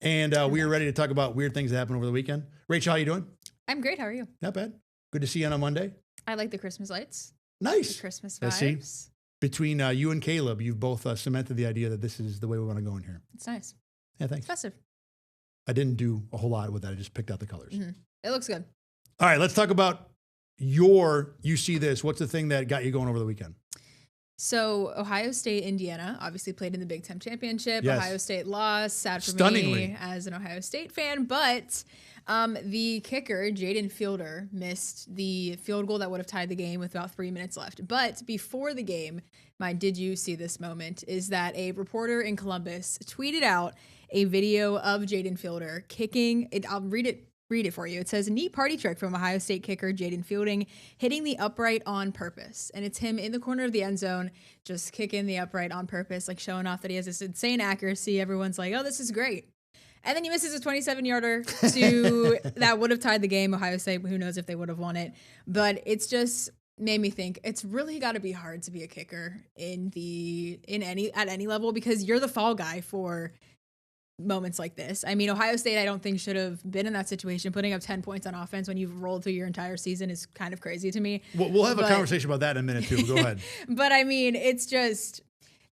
and we are ready to talk about weird things that happened over the weekend. Rachel, how you doing? I'm great. How are you? Not bad. Good to see you on a Monday. I like the Christmas lights. Nice. The Christmas Let's vibes. see. Between you and Caleb, you've both cemented the idea that this is the way we want to go in here. It's nice. Yeah, thanks. It's festive. I didn't do a whole lot with that. I just picked out the colors. Mm-hmm. It looks good. All right, let's talk about you see this. What's the thing that got you going over the weekend? So Ohio State, Indiana, obviously played in the Big Ten Championship. Yes. Ohio State lost. Sad for Stunningly. me as an Ohio State fan. But the kicker, Jaden Fielder, missed the field goal that would have tied the game with about 3 minutes left. But before the game, my did you see this moment is that a reporter in Columbus tweeted out a video of Jaden Fielder kicking it. I'll read it for you. It says, neat party trick from Ohio State kicker Jaden Fielding, hitting the upright on purpose. And it's him in the corner of the end zone, just kicking the upright on purpose, like showing off that he has this insane accuracy. Everyone's like, oh, this is great. And then he misses a 27-yarder that would have tied the game. Ohio State, who knows if they would have won it. But it's just made me think it's really got to be hard to be a kicker at any level, because you're the fall guy for moments like this. I mean, Ohio State, I don't think should have been in that situation. Putting up 10 points on offense when you've rolled through your entire season is kind of crazy to me. We'll have a conversation about that in a minute too. Go ahead. But I mean, it's just,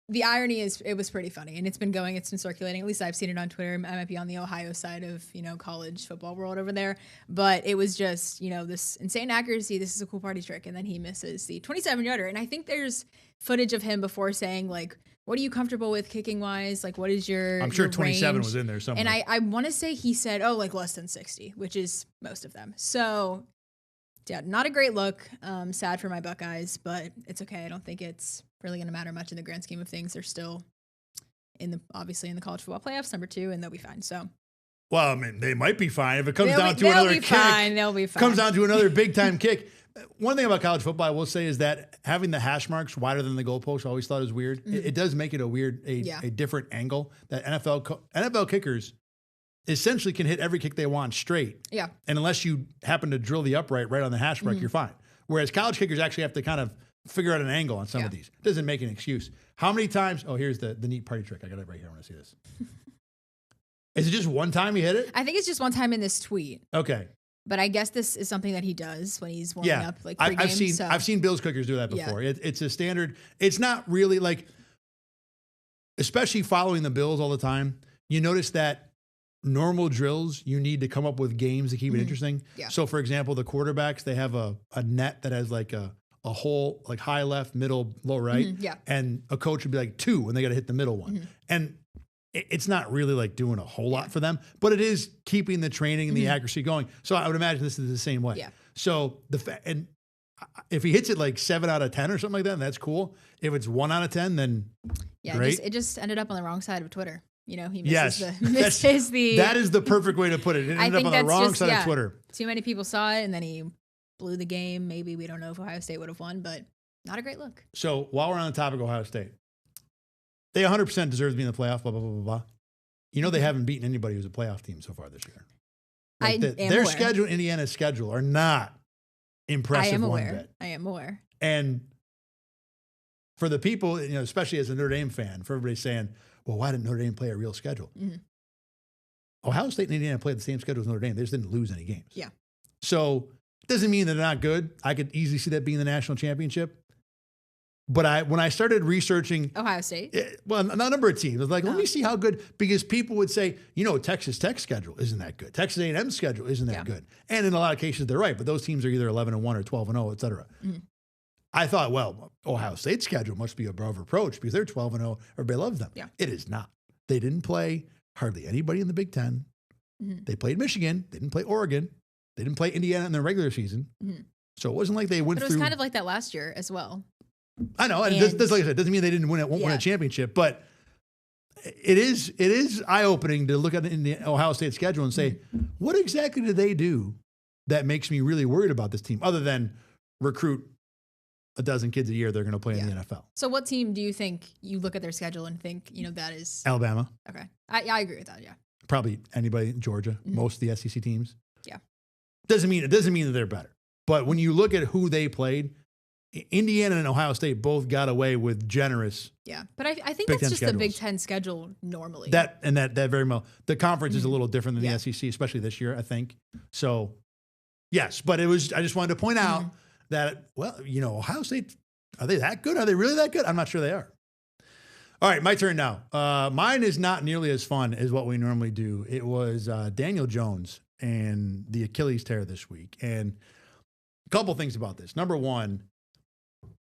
the irony is it was pretty funny, and it's been circulating. At least I've seen it on Twitter. I might be on the Ohio side of, college football world over there, but it was just, this insane accuracy. This is a cool party trick. And then he misses the 27-yarder. And I think there's footage of him before saying, like, what are you comfortable with kicking wise? Like, what is your I'm sure your 27 range? was in there somewhere. And I want to say he said, like less than 60, which is most of them. So yeah, not a great look. Sad for my Buckeyes, but it's okay. I don't think it's really going to matter much in the grand scheme of things. They're still obviously in the college football playoffs, number 2, and they'll be fine. So, well, I mean, they might be fine if it comes down to they'll another be kick. fine. They'll be fine. Comes down to another big time kick. One thing about college football I will say is that having the hash marks wider than the goalpost, I always thought was weird. Mm-hmm. It does make it a different angle that NFL kickers essentially can hit every kick they want straight. Yeah. And unless you happen to drill the upright right on the hash mark, you're fine. Whereas college kickers actually have to kind of figure out an angle on some of these. Doesn't make an excuse. How many times? Oh, here's the neat party trick. I got it right here. I want to see this. Is it just one time he hit it? I think it's just one time in this tweet. Okay. But I guess this is something that he does when he's warming up, like pregame. I've seen Bills kickers do that before. Yeah. It's a standard. It's not really like, especially following the Bills all the time. You notice that normal drills, you need to come up with games to keep it interesting. Yeah. So, for example, the quarterbacks, they have a net that has like a hole, like high left, middle, low right. Yeah. And a coach would be like 2, and they got to hit the middle one. And it's not really like doing a whole lot for them, but it is keeping the training and the accuracy going. So I would imagine this is the same way. Yeah. So and if he hits it like 7 out of 10 or something like that, that's cool. If it's 1 out of 10, then great. It just ended up on the wrong side of Twitter. He Yes. misses that is the perfect way to put it. It ended up on the wrong side of Twitter. Too many people saw it, and then he blew the game. Maybe we don't know if Ohio State would have won, but not a great look. So while we're on the topic of Ohio State, they 100% deserve to be in the playoff, blah, blah, blah, blah, blah. They haven't beaten anybody who's a playoff team so far this year. Like their aware. schedule, Indiana's schedule, are not impressive one bit. I am aware. And for the people, especially as a Notre Dame fan, for everybody saying, well, why didn't Notre Dame play a real schedule? Ohio State and Indiana played the same schedule as Notre Dame. They just didn't lose any games. Yeah. So it doesn't mean they're not good. I could easily see that being the national championship. But when I started researching Ohio State, a number of teams, I was like, let me see how good, because people would say, Texas Tech's schedule isn't that good. Texas A&M's schedule isn't that good. And in a lot of cases, they're right. But those teams are either 11-1 or 12-0, et cetera. I thought, well, Ohio State's schedule must be above reproach because they're 12-0. Everybody loves them. Yeah. It is not. They didn't play hardly anybody in the Big Ten. They played Michigan. They didn't play Oregon. They didn't play Indiana in their regular season. So it wasn't like they went through. But it was kind of like that last year as well. I know. And this, like I said, doesn't mean they won't win a championship, but it is eye-opening to look at the Ohio State schedule and say, what exactly did they do that makes me really worried about this team other than recruit a dozen kids a year that are going to play in the NFL. So what team do you think you look at their schedule and think, that is Alabama. Okay. I agree with that. Yeah. Probably anybody in Georgia, most of the SEC teams. Yeah. It doesn't mean that they're better. But when you look at who they played, Indiana and Ohio State both got away with generous. Yeah. But I think Big that's Ten just schedules. the Big Ten schedule normally. That very well. The conference is a little different than Yeah. the SEC, especially this year, I think. So, yes, but I just wanted to point out that, Ohio State, are they that good? Are they really that good? I'm not sure they are. All right, my turn now. Mine is not nearly as fun as what we normally do. It was Daniel Jones and the Achilles tear this week. And a couple things about this. Number one,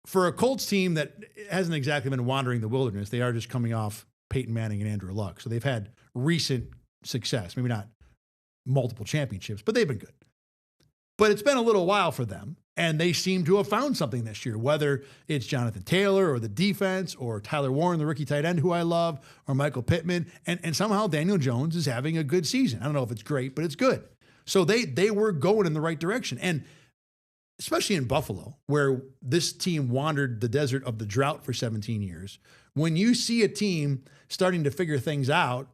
for a Colts team that hasn't exactly been wandering the wilderness, they are just coming off Peyton Manning and Andrew Luck. So they've had recent success, maybe not multiple championships, but they've been good. But it's been a little while for them, and they seem to have found something this year, whether it's Jonathan Taylor or the defense or Tyler Warren, the rookie tight end who I love, or Michael Pittman. And somehow Daniel Jones is having a good season. I don't know if it's great, but it's good. So they were going in the right direction. And especially in Buffalo, where this team wandered the desert of the drought for 17 years, when you see a team starting to figure things out,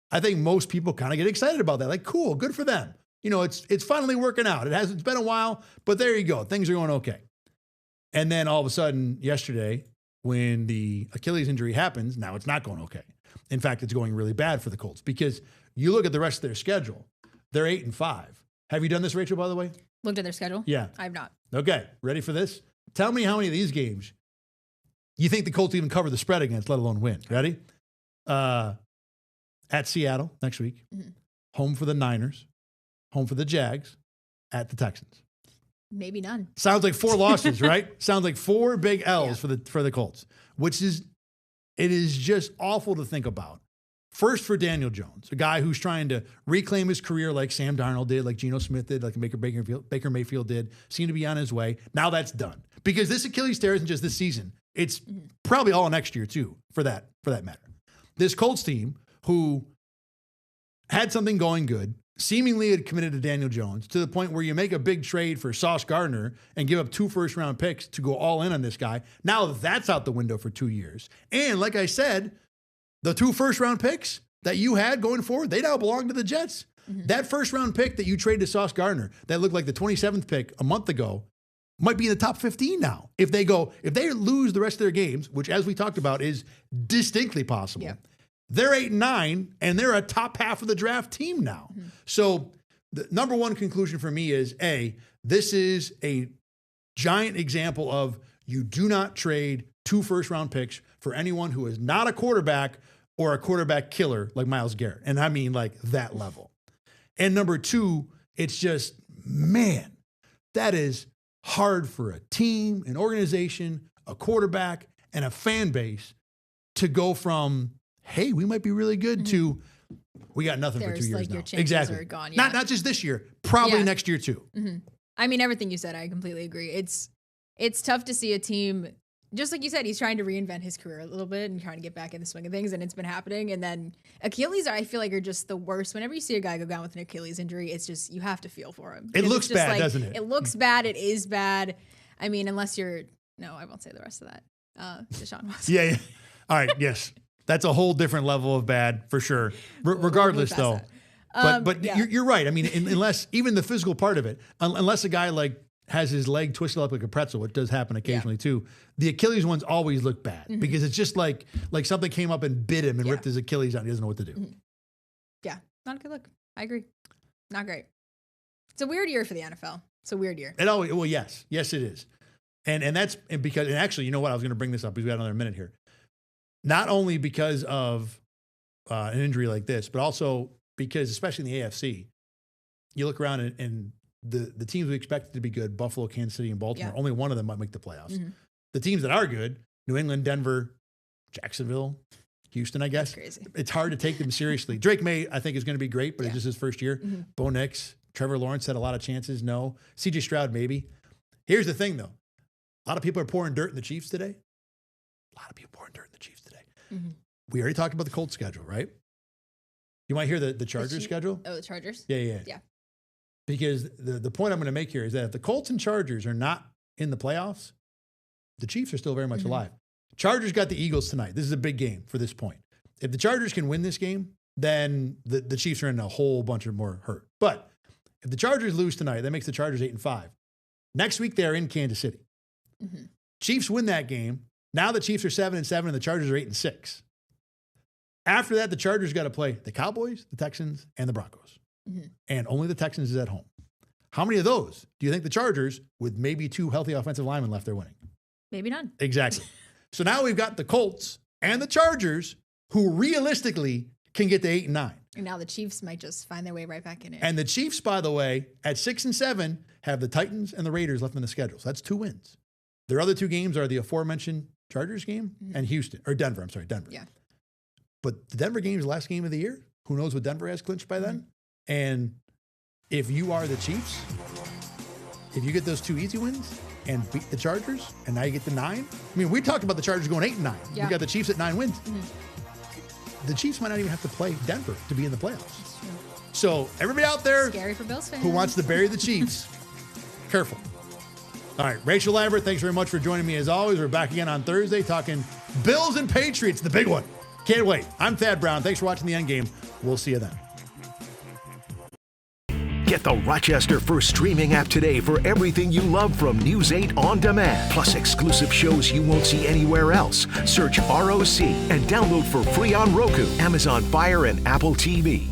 I think most people kind of get excited about that. Like, cool, good for them. It's finally working out. It's been a while, but there you go. Things are going okay. And then all of a sudden, yesterday, when the Achilles injury happens, now it's not going okay. In fact, it's going really bad for the Colts because you look at the rest of their schedule. They're 8-5. Have you done this, Rachel, by the way? Looked at their schedule? Yeah. I have not. Okay, ready for this? Tell me how many of these games you think the Colts even cover the spread against, let alone win. Ready? At Seattle next week, home for the Niners, home for the Jags, at the Texans. Maybe none. Sounds like 4 losses, right? Sounds like 4 big L's for the Colts, it is just awful to think about. First for Daniel Jones, a guy who's trying to reclaim his career like Sam Darnold did, like Geno Smith did, like Baker Mayfield did, seemed to be on his way. Now that's done. Because this Achilles tear isn't just this season. It's probably all next year too, for that matter. This Colts team who had something going good, seemingly had committed to Daniel Jones to the point where you make a big trade for Sauce Gardner and give up 2 first-round picks to go all in on this guy. Now that's out the window for 2 years. And like I said, the 2 first-round picks that you had going forward, they now belong to the Jets. That first-round pick that you traded to Sauce Gardner, that looked like the 27th pick a month ago, might be in the top 15 now. If they lose the rest of their games, which as we talked about is distinctly possible, they're 8-9 and they're a top half of the draft team now. So the number one conclusion for me is this is a giant example of you do not trade 2 first-round picks for anyone who is not a quarterback or a quarterback killer like Myles Garrett. And I mean like that level. And number 2, it's just, man, that is hard for a team, an organization, a quarterback, and a fan base to go from, hey, we might be really good to we got nothing for 2 years now. Your chances Exactly. are gone. Not just this year, probably next year too. I mean, everything you said, I completely agree. It's tough to see a team, just like you said, he's trying to reinvent his career a little bit and trying to get back in the swing of things, and it's been happening. And then Achilles, I feel like, are just the worst. Whenever you see a guy go down with an Achilles injury, it's just, you have to feel for him. It looks bad, like, doesn't it? It looks bad. It is bad. I mean, unless you're, no, I won't say the rest of that. Deshaun Watson. Yeah. All right. Yes. That's a whole different level of bad for sure. Regardless, though. But you're right. I mean, unless even the physical part of it, unless a guy like has his leg twisted up like a pretzel, which does happen occasionally too. The Achilles ones always look bad because it's just like something came up and bit him and ripped his Achilles out. He doesn't know what to do. Yeah, not a good look. I agree. Not great. It's a weird year for the NFL. It's a weird year. It always, well, yes, it is, and that's because actually, you know what? I was going to bring this up because we got another minute here. Not only because of an injury like this, but also because, especially in the AFC, you look around and the teams we expected to be good, Buffalo, Kansas City, and Baltimore, only one of them might make the playoffs. The teams that are good, New England, Denver, Jacksonville, Houston, I guess. That's crazy. It's hard to take them seriously. Drake May, I think, is going to be great, but it's just his first year. Bo Nix, Trevor Lawrence had a lot of chances. No. CJ Stroud, maybe. Here's the thing, though. A lot of people are pouring dirt in the Chiefs today. We already talked about the Colts schedule, right? You might hear the Chargers schedule? Oh, the Chargers? Yeah. Because the point I'm going to make here is that if the Colts and Chargers are not in the playoffs, the Chiefs are still very much alive. Chargers got the Eagles tonight. This is a big game for this point. If the Chargers can win this game, then the Chiefs are in a whole bunch of more hurt. But if the Chargers lose tonight, that makes the Chargers 8-5. Next week, they're in Kansas City. Chiefs win that game. Now the Chiefs are 7-7 and the Chargers are 8-6. After that, the Chargers got to play the Cowboys, the Texans, and the Broncos. And only the Texans is at home. How many of those do you think the Chargers, with maybe 2 healthy offensive linemen left, they're winning? Maybe none. Exactly. So now we've got the Colts and the Chargers, who realistically can get to 8-9. And now the Chiefs might just find their way right back in it. And the Chiefs, by the way, at 6-7, have the Titans and the Raiders left in the schedule. So that's 2 wins. Their other 2 games are the aforementioned Chargers game and Denver. I'm sorry, Denver. Yeah. But the Denver game is the last game of the year. Who knows what Denver has clinched by then? And if you are the Chiefs, if you get those 2 easy wins and beat the Chargers, and now you get to 9. I mean, we talked about the Chargers going 8-9. Yeah. We got the Chiefs at 9 wins. The Chiefs might not even have to play Denver to be in the playoffs. So everybody out there Scary for Bills fans who wants to bury the Chiefs, careful. All right, Rachel Lambert, thanks very much for joining me as always. We're back again on Thursday talking Bills and Patriots, the big one. Can't wait. I'm Thad Brown. Thanks for watching the Endgame. We'll see you then. Get the Rochester First streaming app today for everything you love from News 8 On Demand, plus exclusive shows you won't see anywhere else. Search ROC and download for free on Roku, Amazon Fire, and Apple TV.